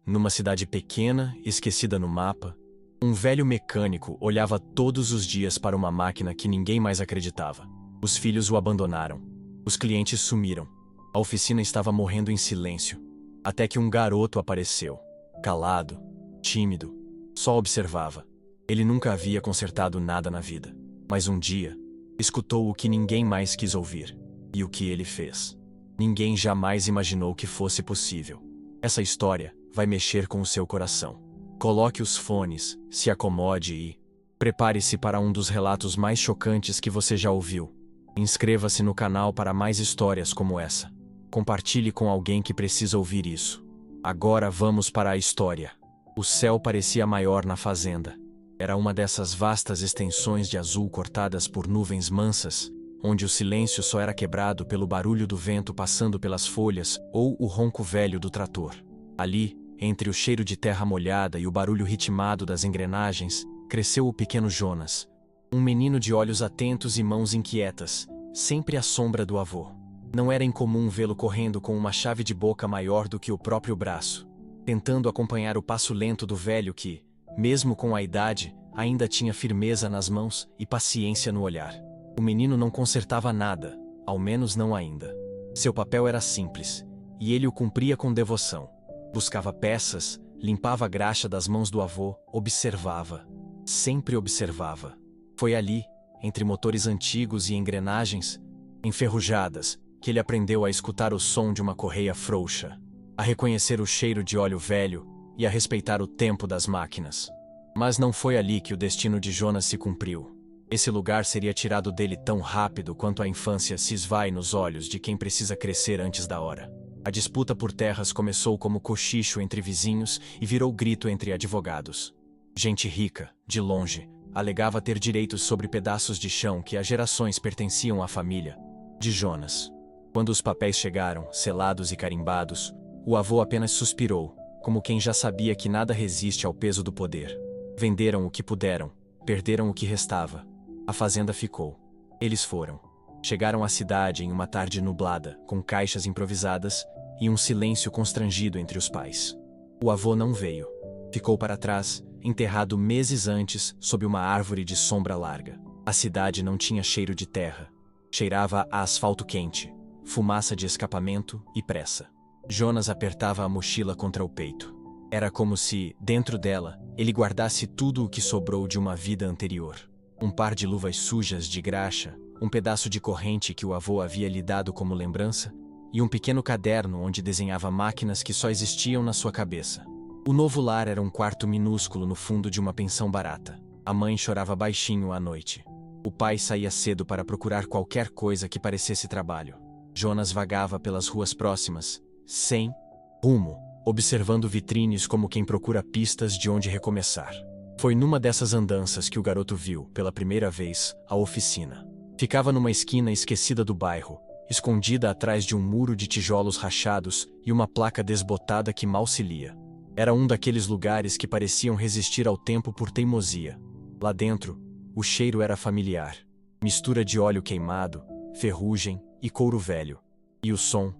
Numa cidade pequena, esquecida no mapa, um velho mecânico olhava todos os dias para uma máquina que ninguém mais acreditava. Os filhos o abandonaram. Os clientes sumiram. A oficina estava morrendo em silêncio, até que um garoto apareceu. Calado, tímido, só observava. Ele nunca havia consertado nada na vida. Mas um dia, escutou o que ninguém mais quis ouvir. E o que ele fez. Ninguém jamais imaginou que fosse possível. Essa história vai mexer com o seu coração. Coloque os fones, se acomode e prepare-se para um dos relatos mais chocantes que você já ouviu. Inscreva-se no canal para mais histórias como essa. Compartilhe com alguém que precisa ouvir isso. Agora vamos para a história. O céu parecia maior na fazenda. Era uma dessas vastas extensões de azul cortadas por nuvens mansas, onde o silêncio só era quebrado pelo barulho do vento passando pelas folhas ou o ronco velho do trator. Ali, entre o cheiro de terra molhada e o barulho ritmado das engrenagens, cresceu o pequeno Jonas, um menino de olhos atentos e mãos inquietas, sempre à sombra do avô. Não era incomum vê-lo correndo com uma chave de boca maior do que o próprio braço, tentando acompanhar o passo lento do velho que, mesmo com a idade, ainda tinha firmeza nas mãos e paciência no olhar. O menino não consertava nada, ao menos não ainda. Seu papel era simples, e ele o cumpria com devoção. Buscava peças, limpava a graxa das mãos do avô, observava. Sempre observava. Foi ali, entre motores antigos e engrenagens enferrujadas, que ele aprendeu a escutar o som de uma correia frouxa, a reconhecer o cheiro de óleo velho e a respeitar o tempo das máquinas. Mas não foi ali que o destino de Jonas se cumpriu. Esse lugar seria tirado dele tão rápido quanto a infância se esvai nos olhos de quem precisa crescer antes da hora. A disputa por terras começou como cochicho entre vizinhos e virou grito entre advogados. Gente rica, de longe, alegava ter direitos sobre pedaços de chão que há gerações pertenciam à família de Jonas. Quando os papéis chegaram, selados e carimbados, o avô apenas suspirou, como quem já sabia que nada resiste ao peso do poder. Venderam o que puderam, perderam o que restava. A fazenda ficou. Eles foram. Chegaram à cidade em uma tarde nublada, com caixas improvisadas e um silêncio constrangido entre os pais. O avô não veio. Ficou para trás, enterrado meses antes, sob uma árvore de sombra larga. A cidade não tinha cheiro de terra. Cheirava a asfalto quente, fumaça de escapamento e pressa. Jonas apertava a mochila contra o peito. Era como se, dentro dela, ele guardasse tudo o que sobrou de uma vida anterior. Um par de luvas sujas de graxa, um pedaço de corrente que o avô havia lhe dado como lembrança, e um pequeno caderno onde desenhava máquinas que só existiam na sua cabeça. O novo lar era um quarto minúsculo no fundo de uma pensão barata. A mãe chorava baixinho à noite. O pai saía cedo para procurar qualquer coisa que parecesse trabalho. Jonas vagava pelas ruas próximas, sem rumo, observando vitrines como quem procura pistas de onde recomeçar. Foi numa dessas andanças que o garoto viu, pela primeira vez, a oficina. Ficava numa esquina esquecida do bairro, escondida atrás de um muro de tijolos rachados e uma placa desbotada que mal se lia. Era um daqueles lugares que pareciam resistir ao tempo por teimosia. Lá dentro, o cheiro era familiar. Mistura de óleo queimado, ferrugem e couro velho. E o som?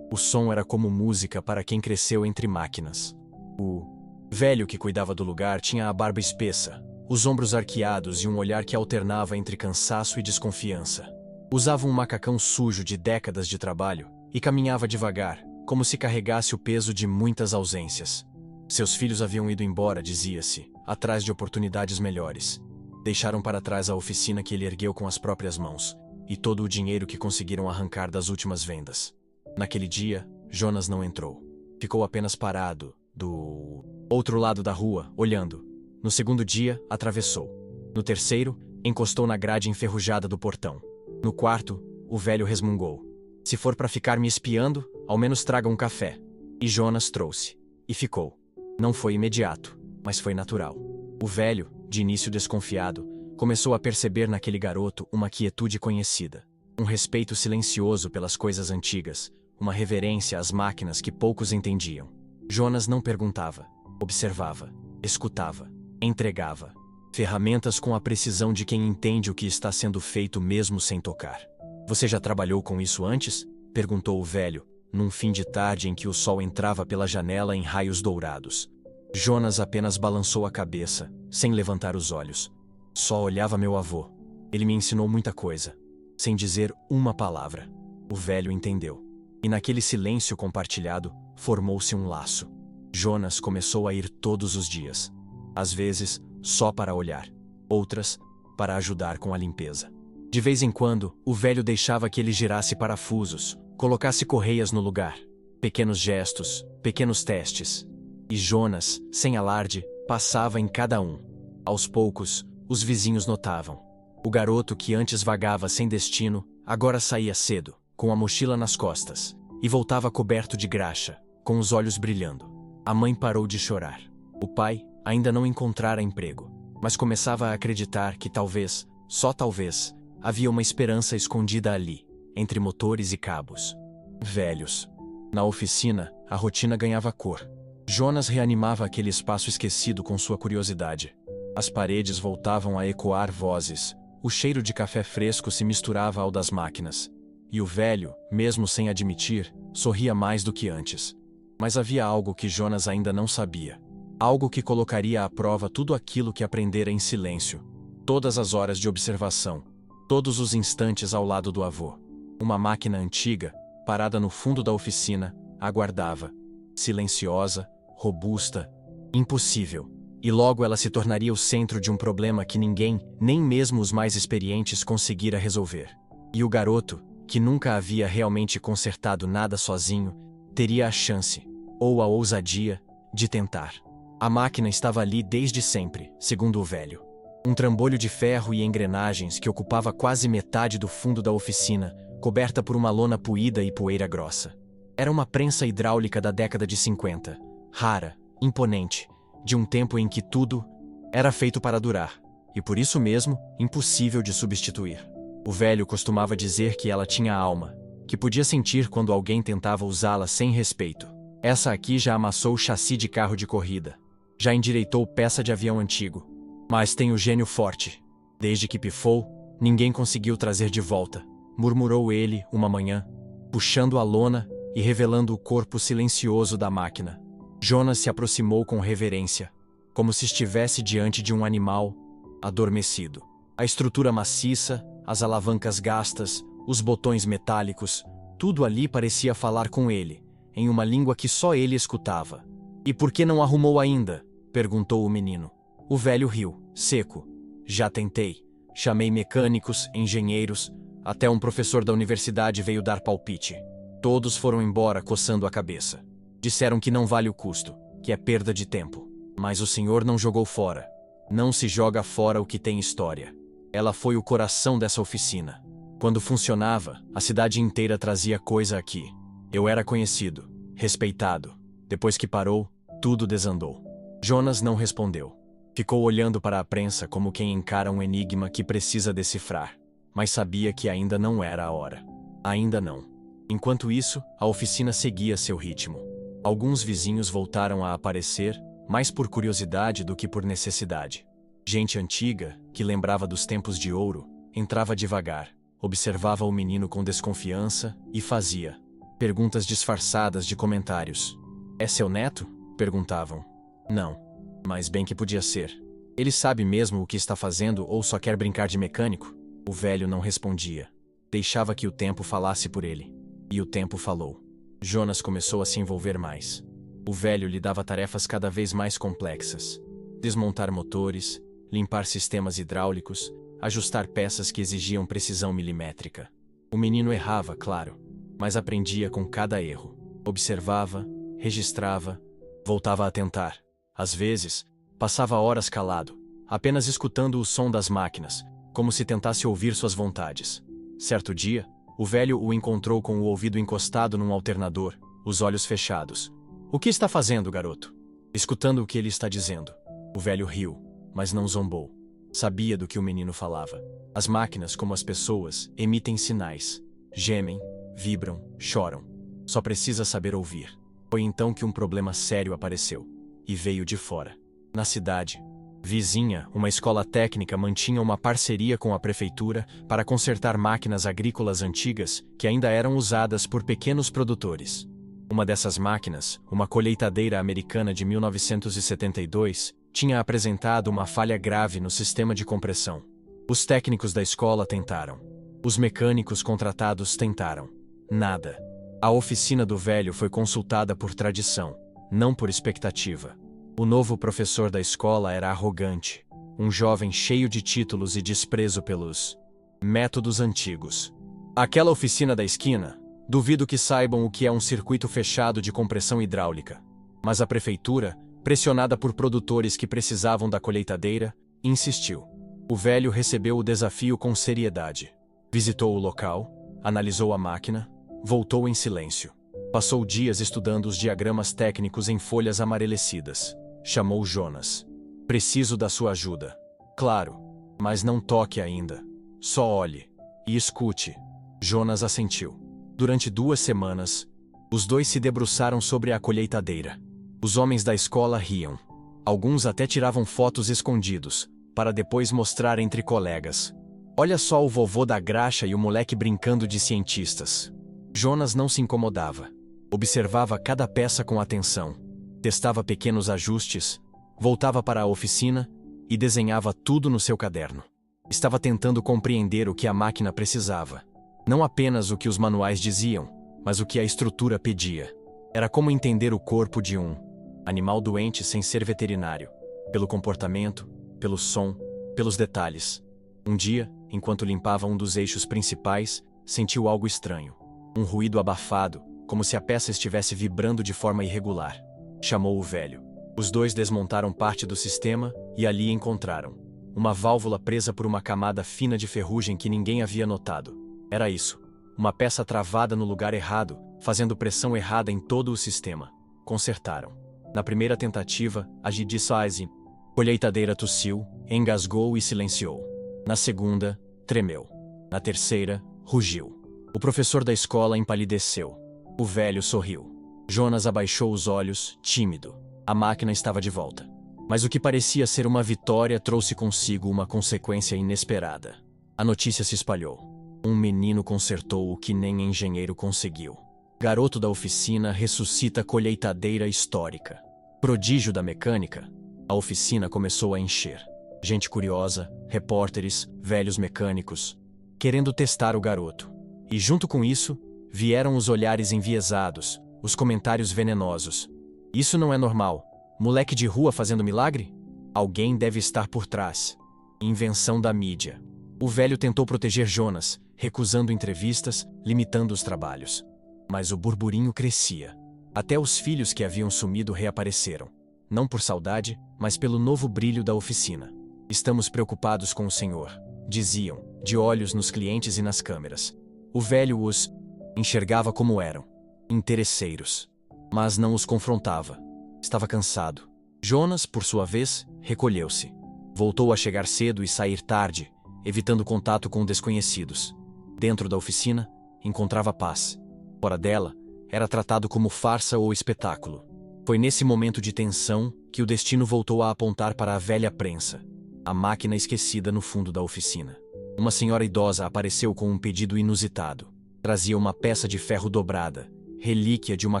O som era como música para quem cresceu entre máquinas. O velho que cuidava do lugar tinha a barba espessa, os ombros arqueados e um olhar que alternava entre cansaço e desconfiança. Usava um macacão sujo de décadas de trabalho e caminhava devagar, como se carregasse o peso de muitas ausências. Seus filhos haviam ido embora, dizia-se, atrás de oportunidades melhores. Deixaram para trás a oficina que ele ergueu com as próprias mãos e todo o dinheiro que conseguiram arrancar das últimas vendas. Naquele dia, Jonas não entrou. Ficou apenas parado, do outro lado da rua, olhando. No segundo dia, atravessou. No terceiro, encostou na grade enferrujada do portão. No quarto, o velho resmungou. Se for para ficar me espiando, ao menos traga um café. E Jonas trouxe. E ficou. Não foi imediato, mas foi natural. O velho, de início desconfiado, começou a perceber naquele garoto uma quietude conhecida. Um respeito silencioso pelas coisas antigas, uma reverência às máquinas que poucos entendiam. Jonas não perguntava, observava, escutava, entregava. Ferramentas com a precisão de quem entende o que está sendo feito mesmo sem tocar. Você já trabalhou com isso antes? Perguntou o velho, num fim de tarde em que o sol entrava pela janela em raios dourados. Jonas apenas balançou a cabeça, sem levantar os olhos. Só olhava meu avô. Ele me ensinou muita coisa, sem dizer uma palavra. O velho entendeu. E naquele silêncio compartilhado, formou-se um laço. Jonas começou a ir todos os dias. Às vezes, só para olhar. Outras, para ajudar com a limpeza. De vez em quando, o velho deixava que ele girasse parafusos, colocasse correias no lugar. Pequenos gestos, pequenos testes. E Jonas, sem alarde, passava em cada um. Aos poucos, os vizinhos notavam. O garoto que antes vagava sem destino, agora saía cedo, com a mochila nas costas, e voltava coberto de graxa, com os olhos brilhando. A mãe parou de chorar. O pai ainda não encontrara emprego, mas começava a acreditar que talvez, só talvez, havia uma esperança escondida ali, entre motores e cabos. Velhos. Na oficina, a rotina ganhava cor. Jonas reanimava aquele espaço esquecido com sua curiosidade. As paredes voltavam a ecoar vozes, o cheiro de café fresco se misturava ao das máquinas. E o velho, mesmo sem admitir, sorria mais do que antes. Mas havia algo que Jonas ainda não sabia. Algo que colocaria à prova tudo aquilo que aprendera em silêncio. Todas as horas de observação. Todos os instantes ao lado do avô. Uma máquina antiga, parada no fundo da oficina, aguardava. Silenciosa, robusta, impossível. E logo ela se tornaria o centro de um problema que ninguém, nem mesmo os mais experientes, conseguira resolver. E o garoto, que nunca havia realmente consertado nada sozinho, teria a chance, ou a ousadia, de tentar. A máquina estava ali desde sempre, segundo o velho. Um trambolho de ferro e engrenagens que ocupava quase metade do fundo da oficina, coberta por uma lona puída e poeira grossa. Era uma prensa hidráulica da década de 50, rara, imponente, de um tempo em que tudo era feito para durar, e por isso mesmo, impossível de substituir. O velho costumava dizer que ela tinha alma, que podia sentir quando alguém tentava usá-la sem respeito. Essa aqui já amassou o chassi de carro de corrida, já endireitou peça de avião antigo, mas tem o gênio forte. Desde que pifou, ninguém conseguiu trazer de volta, murmurou ele uma manhã, puxando a lona e revelando o corpo silencioso da máquina. Jonas se aproximou com reverência, como se estivesse diante de um animal adormecido. A estrutura maciça, as alavancas gastas, os botões metálicos, tudo ali parecia falar com ele, em uma língua que só ele escutava. "E por que não arrumou ainda?" perguntou o menino. O velho riu, seco. "Já tentei. Chamei mecânicos, engenheiros, até um professor da universidade veio dar palpite. Todos foram embora coçando a cabeça. Disseram que não vale o custo, que é perda de tempo. Mas o senhor não jogou fora. Não se joga fora o que tem história. Ela foi o coração dessa oficina. Quando funcionava, a cidade inteira trazia coisa aqui. Eu era conhecido, respeitado. Depois que parou, tudo desandou." Jonas não respondeu. Ficou olhando para a prensa como quem encara um enigma que precisa decifrar, mas sabia que ainda não era a hora. Ainda não. Enquanto isso, a oficina seguia seu ritmo. Alguns vizinhos voltaram a aparecer, mais por curiosidade do que por necessidade. Gente antiga, que lembrava dos tempos de ouro, entrava devagar, observava o menino com desconfiança e fazia perguntas disfarçadas de comentários. "É seu neto?" perguntavam. "Não. Mas bem que podia ser. Ele sabe mesmo o que está fazendo ou só quer brincar de mecânico?" O velho não respondia. Deixava que o tempo falasse por ele. E o tempo falou. Jonas começou a se envolver mais. O velho lhe dava tarefas cada vez mais complexas. Desmontar motores, limpar sistemas hidráulicos, ajustar peças que exigiam precisão milimétrica. O menino errava, claro, mas aprendia com cada erro. Observava, registrava, voltava a tentar. Às vezes, passava horas calado, apenas escutando o som das máquinas, como se tentasse ouvir suas vontades. Certo dia, o velho o encontrou com o ouvido encostado num alternador, os olhos fechados. "O que está fazendo, garoto?" Escutando o que ele está dizendo. O velho riu, mas não zombou. Sabia do que o menino falava. As máquinas, como as pessoas, emitem sinais. Gemem, vibram, choram. Só precisa saber ouvir. Foi então que um problema sério apareceu. E veio de fora. Na cidade, Vizinha, uma escola técnica mantinha uma parceria com a prefeitura para consertar máquinas agrícolas antigas que ainda eram usadas por pequenos produtores. Uma dessas máquinas, uma colheitadeira americana de 1972, tinha apresentado uma falha grave no sistema de compressão. Os técnicos da escola tentaram. Os mecânicos contratados tentaram. Nada. A oficina do velho foi consultada por tradição, não por expectativa. O novo professor da escola era arrogante, um jovem cheio de títulos e desprezo pelos métodos antigos. Aquela oficina da esquina, duvido que saibam o que é um circuito fechado de compressão hidráulica. Mas a prefeitura, pressionada por produtores que precisavam da colheitadeira, insistiu. O velho recebeu o desafio com seriedade. Visitou o local, analisou a máquina, voltou em silêncio. Passou dias estudando os diagramas técnicos em folhas amarelecidas. Chamou Jonas. Preciso da sua ajuda. Claro, mas não toque ainda. Só olhe e escute. Jonas assentiu. Durante 2 semanas, os dois se debruçaram sobre a colheitadeira. Os homens da escola riam. Alguns até tiravam fotos escondidos, para depois mostrar entre colegas. Olha só o vovô da graxa e o moleque brincando de cientistas. Jonas não se incomodava. Observava cada peça com atenção. Testava pequenos ajustes, voltava para a oficina e desenhava tudo no seu caderno. Estava tentando compreender o que a máquina precisava. Não apenas o que os manuais diziam, mas o que a estrutura pedia. Era como entender o corpo de um animal doente sem ser veterinário. Pelo comportamento, pelo som, pelos detalhes. Um dia, enquanto limpava um dos eixos principais, sentiu algo estranho. Um ruído abafado, como se a peça estivesse vibrando de forma irregular. Chamou o velho. Os dois desmontaram parte do sistema e ali encontraram uma válvula presa por uma camada fina de ferrugem que ninguém havia notado. Era isso. Uma peça travada no lugar errado, fazendo pressão errada em todo o sistema. Consertaram. Na primeira tentativa, a Gidisize, colheitadeira tossiu, engasgou e silenciou. Na segunda, tremeu. Na terceira, rugiu. O professor da escola empalideceu. O velho sorriu. Jonas abaixou os olhos, tímido. A máquina estava de volta. Mas o que parecia ser uma vitória trouxe consigo uma consequência inesperada. A notícia se espalhou. Um menino consertou o que nem engenheiro conseguiu. Garoto da oficina ressuscita colheitadeira histórica. Prodígio da mecânica, a oficina começou a encher. Gente curiosa, repórteres, velhos mecânicos, querendo testar o garoto. E junto com isso, vieram os olhares enviesados, os comentários venenosos. Isso não é normal. Moleque de rua fazendo milagre? Alguém deve estar por trás. Invenção da mídia. O velho tentou proteger Jonas, recusando entrevistas, limitando os trabalhos. Mas o burburinho crescia. Até os filhos que haviam sumido reapareceram. Não por saudade, mas pelo novo brilho da oficina. Estamos preocupados com o senhor, diziam, de olhos nos clientes e nas câmeras. O velho os enxergava como eram. Interesseiros. Mas não os confrontava. Estava cansado. Jonas, por sua vez, recolheu-se. Voltou a chegar cedo e sair tarde, evitando contato com desconhecidos. Dentro da oficina, encontrava paz. Fora dela, era tratado como farsa ou espetáculo. Foi nesse momento de tensão que o destino voltou a apontar para a velha prensa, a máquina esquecida no fundo da oficina. Uma senhora idosa apareceu com um pedido inusitado. Trazia uma peça de ferro dobrada, relíquia de uma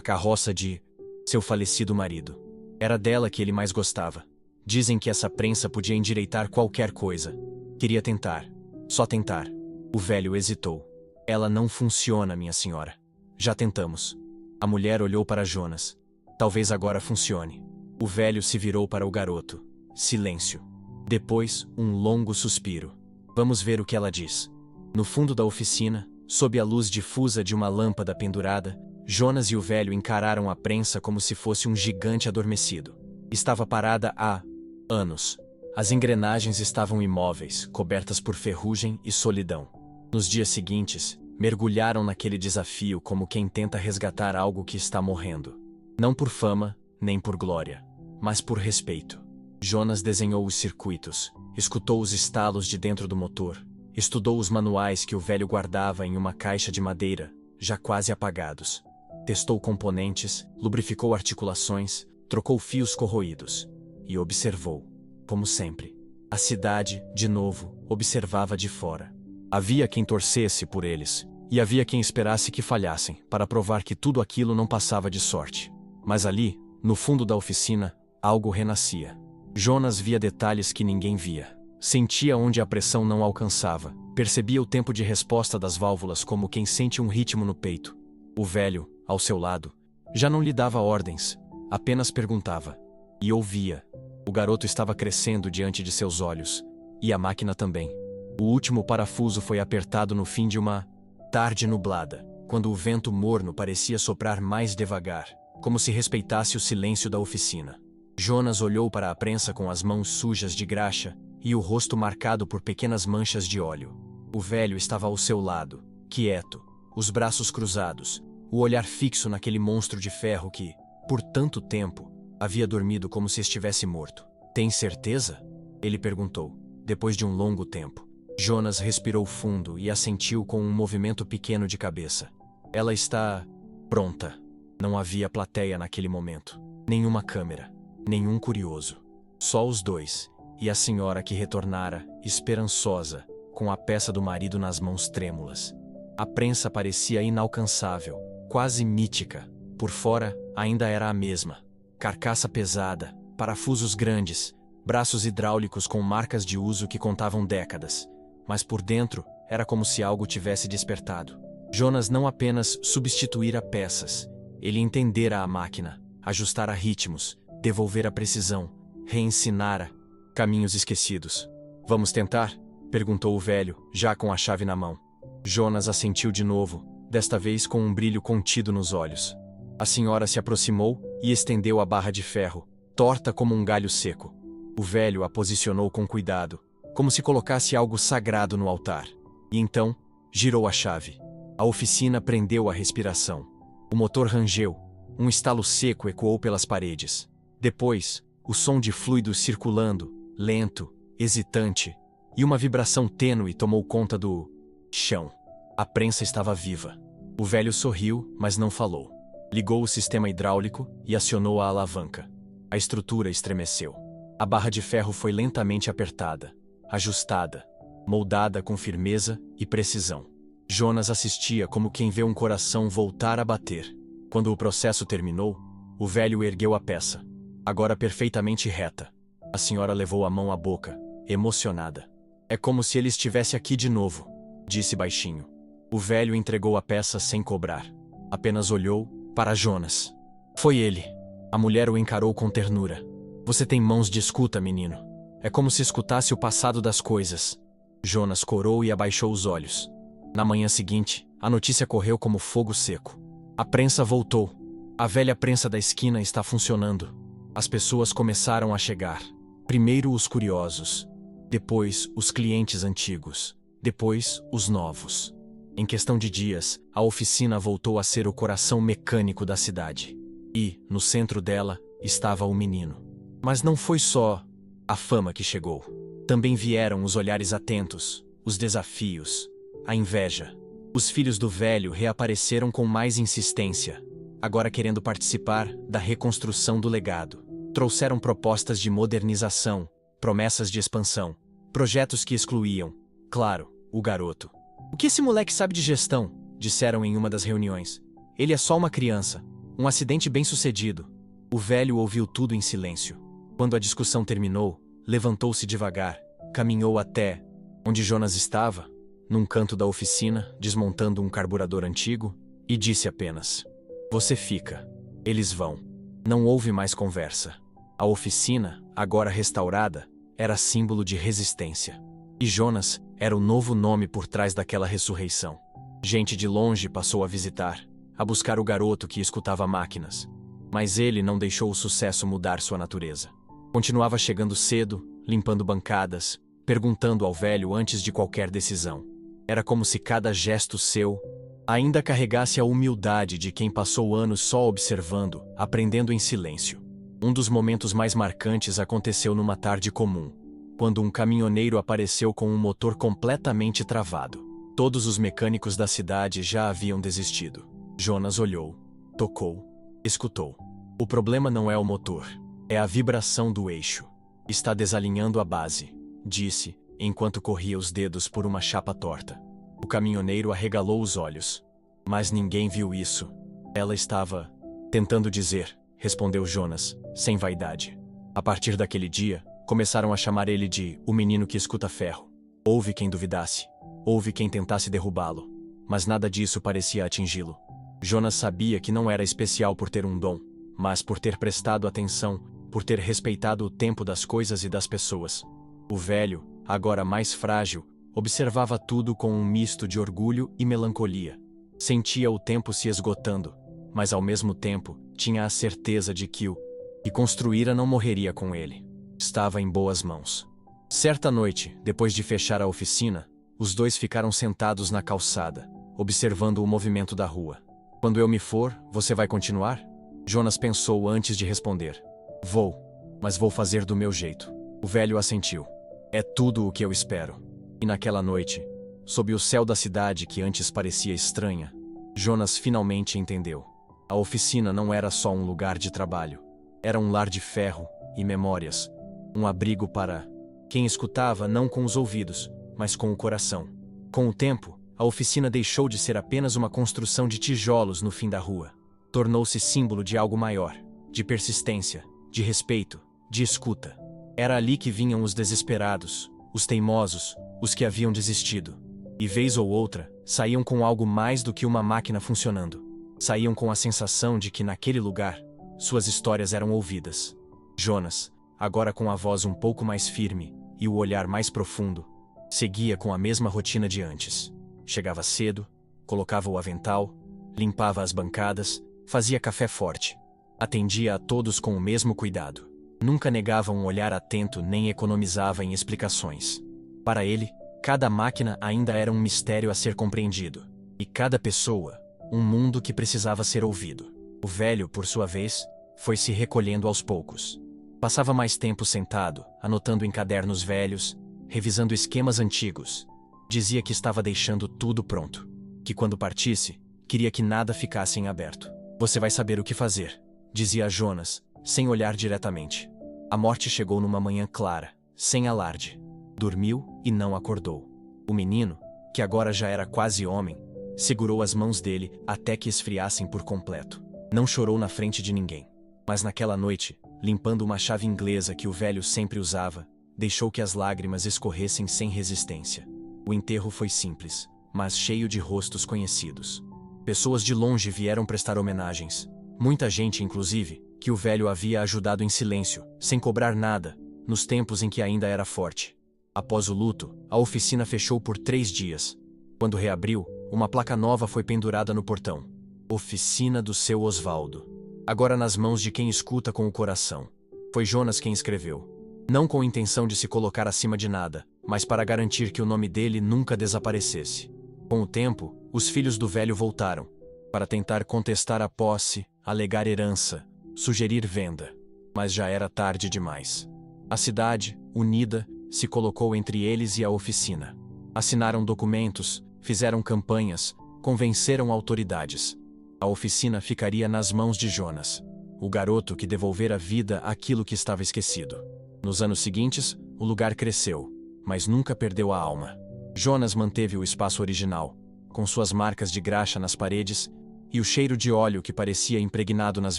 carroça de seu falecido marido. Era dela que ele mais gostava. Dizem que essa prensa podia endireitar qualquer coisa. Queria tentar. Só tentar. O velho hesitou. Ela não funciona, minha senhora. Já tentamos. A mulher olhou para Jonas. Talvez agora funcione. O velho se virou para o garoto. Silêncio. Depois, um longo suspiro. Vamos ver o que ela diz. No fundo da oficina, sob a luz difusa de uma lâmpada pendurada, Jonas e o velho encararam a prensa como se fosse um gigante adormecido. Estava parada há anos. As engrenagens estavam imóveis, cobertas por ferrugem e solidão. Nos dias seguintes, mergulharam naquele desafio como quem tenta resgatar algo que está morrendo. Não por fama, nem por glória, mas por respeito. Jonas desenhou os circuitos, escutou os estalos de dentro do motor, estudou os manuais que o velho guardava em uma caixa de madeira, já quase apagados. Testou componentes, lubrificou articulações, trocou fios corroídos. E observou. como sempre. A cidade, de novo, observava de fora. Havia quem torcesse por eles, e havia quem esperasse que falhassem, para provar que tudo aquilo não passava de sorte. Mas ali, no fundo da oficina, algo renascia. Jonas via detalhes que ninguém via. Sentia onde a pressão não alcançava. Percebia o tempo de resposta das válvulas como quem sente um ritmo no peito. O velho, ao seu lado, já não lhe dava ordens, apenas perguntava. E ouvia. O garoto estava crescendo diante de seus olhos. E a máquina também. O último parafuso foi apertado no fim de uma tarde nublada, quando o vento morno parecia soprar mais devagar, como se respeitasse o silêncio da oficina. Jonas olhou para a prensa com as mãos sujas de graxa e o rosto marcado por pequenas manchas de óleo. O velho estava ao seu lado, quieto, os braços cruzados, o olhar fixo naquele monstro de ferro que, por tanto tempo, havia dormido como se estivesse morto. "Tem certeza?" ele perguntou, depois de um longo tempo. Jonas respirou fundo e assentiu com um movimento pequeno de cabeça. "Ela está pronta." Não havia plateia naquele momento. Nenhuma câmera. Nenhum curioso. Só os dois. E a senhora que retornara, esperançosa, com a peça do marido nas mãos trêmulas. A prensa parecia inalcançável, quase mítica. Por fora, ainda era a mesma. Carcaça pesada, parafusos grandes, braços hidráulicos com marcas de uso que contavam décadas. Mas por dentro, era como se algo tivesse despertado. Jonas não apenas substituíra peças. Ele entendera a máquina, ajustara ritmos, devolvera precisão, reensinara caminhos esquecidos. "Vamos tentar?" perguntou o velho, já com a chave na mão. Jonas assentiu de novo, desta vez com um brilho contido nos olhos. A senhora se aproximou e estendeu a barra de ferro, torta como um galho seco. O velho a posicionou com cuidado, como se colocasse algo sagrado no altar. E então, girou a chave. A oficina prendeu a respiração. O motor rangeu. Um estalo seco ecoou pelas paredes. Depois, o som de fluidos circulando, lento, hesitante, e uma vibração tênue tomou conta do chão. A prensa estava viva. O velho sorriu, mas não falou. Ligou o sistema hidráulico e acionou a alavanca. A estrutura estremeceu. A barra de ferro foi lentamente apertada, ajustada, moldada com firmeza e precisão. Jonas assistia como quem vê um coração voltar a bater. Quando o processo terminou, o velho ergueu a peça, agora perfeitamente reta. A senhora levou a mão à boca, emocionada. "É como se ele estivesse aqui de novo", disse baixinho. O velho entregou a peça sem cobrar. Apenas olhou para Jonas. Foi ele. A mulher o encarou com ternura. "Você tem mãos de escuta, menino. É como se escutasse o passado das coisas." Jonas corou e abaixou os olhos. Na manhã seguinte, a notícia correu como fogo seco. A prensa voltou. A velha prensa da esquina está funcionando. As pessoas começaram a chegar. Primeiro os curiosos. Depois os clientes antigos. Depois os novos. Em questão de dias, a oficina voltou a ser o coração mecânico da cidade. E, no centro dela, estava o menino. Mas não foi só a fama que chegou. Também vieram os olhares atentos, os desafios, a inveja. Os filhos do velho reapareceram com mais insistência, agora querendo participar da reconstrução do legado. Trouxeram propostas de modernização, promessas de expansão, projetos que excluíam, claro, o garoto. "O que esse moleque sabe de gestão?" disseram em uma das reuniões. "Ele é só uma criança, um acidente bem-sucedido." O velho ouviu tudo em silêncio. Quando a discussão terminou, levantou-se devagar, caminhou até onde Jonas estava, num canto da oficina, desmontando um carburador antigo, e disse apenas: "Você fica. Eles vão." Não houve mais conversa. A oficina, agora restaurada, era símbolo de resistência. E Jonas era o novo nome por trás daquela ressurreição. Gente de longe passou a visitar, a buscar o garoto que escutava máquinas. Mas ele não deixou o sucesso mudar sua natureza. Continuava chegando cedo, limpando bancadas, perguntando ao velho antes de qualquer decisão. Era como se cada gesto seu ainda carregasse a humildade de quem passou anos só observando, aprendendo em silêncio. Um dos momentos mais marcantes aconteceu numa tarde comum, quando um caminhoneiro apareceu com um motor completamente travado. Todos os mecânicos da cidade já haviam desistido. Jonas olhou, tocou, escutou. O problema não é o motor, é a vibração do eixo. Está desalinhando a base, disse, enquanto corria os dedos por uma chapa torta. O caminhoneiro arregalou os olhos. Mas ninguém viu isso. Ela estava tentando dizer, respondeu Jonas, sem vaidade. A partir daquele dia, começaram a chamar ele de o menino que escuta ferro. Houve quem duvidasse. Houve quem tentasse derrubá-lo. Mas nada disso parecia atingi-lo. Jonas sabia que não era especial por ter um dom, mas por ter prestado atenção, por ter respeitado o tempo das coisas e das pessoas. O velho, agora mais frágil, observava tudo com um misto de orgulho e melancolia. Sentia o tempo se esgotando, mas ao mesmo tempo tinha a certeza de que o que construíra não morreria com ele. Estava em boas mãos. Certa noite, depois de fechar a oficina, os dois ficaram sentados na calçada, observando o movimento da rua. Quando eu me for, você vai continuar? Jonas pensou antes de responder. Vou, mas vou fazer do meu jeito. O velho assentiu. É tudo o que eu espero. E naquela noite, sob o céu da cidade que antes parecia estranha, Jonas finalmente entendeu. A oficina não era só um lugar de trabalho. Era um lar de ferro e memórias. Um abrigo para quem escutava não com os ouvidos, mas com o coração. Com o tempo, a oficina deixou de ser apenas uma construção de tijolos no fim da rua. Tornou-se símbolo de algo maior, de persistência, de respeito, de escuta. Era ali que vinham os desesperados, os teimosos, os que haviam desistido. E vez ou outra, saíam com algo mais do que uma máquina funcionando. Saíam com a sensação de que naquele lugar, suas histórias eram ouvidas. Jonas, agora com a voz um pouco mais firme e o olhar mais profundo, seguia com a mesma rotina de antes. Chegava cedo, colocava o avental, limpava as bancadas, fazia café forte. Atendia a todos com o mesmo cuidado. Nunca negava um olhar atento nem economizava em explicações. Para ele, cada máquina ainda era um mistério a ser compreendido. E cada pessoa, um mundo que precisava ser ouvido. O velho, por sua vez, foi se recolhendo aos poucos. Passava mais tempo sentado, anotando em cadernos velhos, revisando esquemas antigos. Dizia que estava deixando tudo pronto. Que quando partisse, queria que nada ficasse em aberto. Você vai saber o que fazer, dizia a Jonas, sem olhar diretamente. A morte chegou numa manhã clara, sem alarde. Dormiu e não acordou. O menino, que agora já era quase homem, segurou as mãos dele até que esfriassem por completo. Não chorou na frente de ninguém. Mas naquela noite, limpando uma chave inglesa que o velho sempre usava, deixou que as lágrimas escorressem sem resistência. O enterro foi simples, mas cheio de rostos conhecidos. Pessoas de longe vieram prestar homenagens. Muita gente, inclusive, que o velho havia ajudado em silêncio, sem cobrar nada, nos tempos em que ainda era forte. Após o luto, a oficina fechou por 3 dias. Quando reabriu, uma placa nova foi pendurada no portão. Oficina do seu Osvaldo. Agora nas mãos de quem escuta com o coração. Foi Jonas quem escreveu. Não com intenção de se colocar acima de nada, mas para garantir que o nome dele nunca desaparecesse. Com o tempo, os filhos do velho voltaram, para tentar contestar a posse, alegar herança, sugerir venda. Mas já era tarde demais. A cidade, unida, se colocou entre eles e a oficina. Assinaram documentos, fizeram campanhas, convenceram autoridades. A oficina ficaria nas mãos de Jonas, o garoto que devolvera vida àquilo que estava esquecido. Nos anos seguintes, o lugar cresceu, mas nunca perdeu a alma. Jonas manteve o espaço original, com suas marcas de graxa nas paredes e o cheiro de óleo que parecia impregnado nas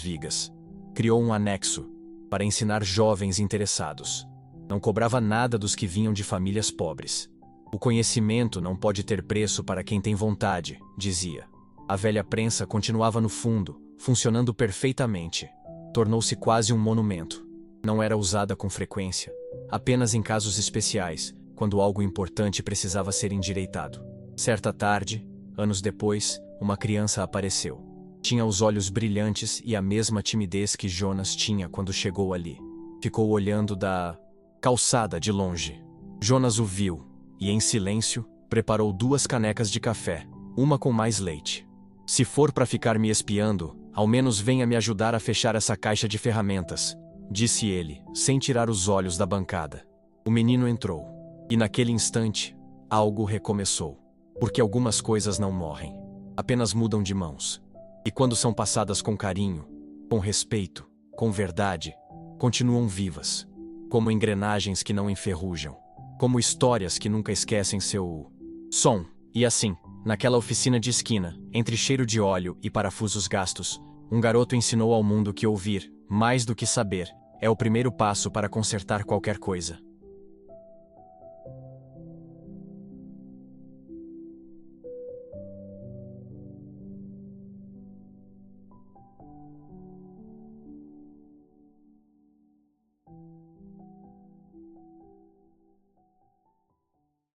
vigas. Criou um anexo, para ensinar jovens interessados. Não cobrava nada dos que vinham de famílias pobres. O conhecimento não pode ter preço para quem tem vontade, dizia. A velha prensa continuava no fundo, funcionando perfeitamente. Tornou-se quase um monumento. Não era usada com frequência, apenas em casos especiais, quando algo importante precisava ser endireitado. Certa tarde, anos depois, uma criança apareceu. Tinha os olhos brilhantes e a mesma timidez que Jonas tinha quando chegou ali. Ficou olhando da calçada de longe. Jonas o viu e, em silêncio, preparou 2 canecas de café, uma com mais leite. Se for para ficar me espiando, ao menos venha me ajudar a fechar essa caixa de ferramentas, disse ele, sem tirar os olhos da bancada. O menino entrou. E naquele instante, algo recomeçou. Porque algumas coisas não morrem, apenas mudam de mãos. E quando são passadas com carinho, com respeito, com verdade, continuam vivas. como engrenagens que não enferrujam, como histórias que nunca esquecem seu som. E assim, naquela oficina de esquina, entre cheiro de óleo e parafusos gastos, um garoto ensinou ao mundo que ouvir, mais do que saber, é o primeiro passo para consertar qualquer coisa.